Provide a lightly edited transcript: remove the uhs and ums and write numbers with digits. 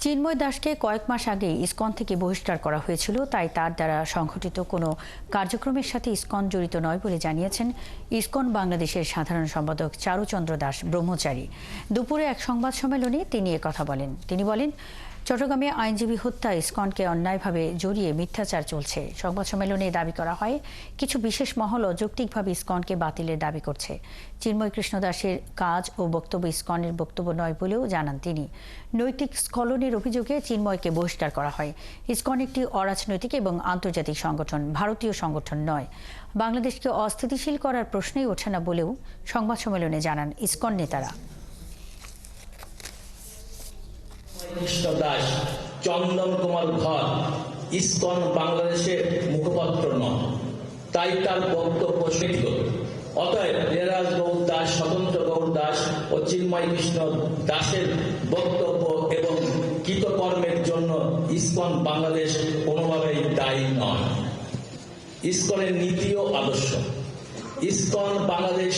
চিন্ময় দাসকে কয়েক মাস আগে ইসকন থেকে বহিষ্কার করা হয়েছিল, তাই তার দ্বারা সংঘটিত কোনো কার্যক্রমের সাথে ইসকন জড়িত নয় বলে জানিয়েছেন ইসকন বাংলাদেশের সাধারণ সম্পাদক চারুচন্দ্র দাস ব্রহ্মচারী। দুপুরে এক সংবাদ সম্মেলনে তিনি একথা বলেন। তিনি বলেন, চট্টগ্রামে আইনজীবী হত্যা ইসকনকে অন্যায়ভাবে জড়িয়ে মিথ্যাচার চলছে। সংবাদ সম্মেলনে দাবি করা হয়, কিছু বিশেষ মহল অযৌক্তিকভাবে ইসকনকে বাতিলের দাবি করছে। চিন্ময় কৃষ্ণ দাসের কাজ ও বক্তব্য ইসকনের বক্তব্য নয় বলেও জানান তিনি। নৈতিক স্খলনের অভিযোগে চিন্ময়কে বহিষ্কার করা হয়। ইসকন একটি অরাজনৈতিক এবং আন্তর্জাতিক সংগঠন, ভারতীয় সংগঠন নয়। বাংলাদেশকে অস্থিতিশীল করার প্রশ্নই ওঠে না বলেও সংবাদ সম্মেলনে জানান ইসকন নেতারা। কৃষ্ণ দাস, চন্দন কুমার ধর ইসকন বাংলাদেশের মুখপাত্র নন, তাই তার বক্তব্য সঠিক। অতএব রেরাজ গৌর দাস, স্বতন্ত্র গৌর দাস ও চিন্ময় কৃষ্ণ দাসের বক্তব্য এবং কৃতকর্মের জন্য ইসকন বাংলাদেশ কোনোভাবেই দায়ী নয়। ইসকনের নীতি ও আদর্শ, ইসকন বাংলাদেশ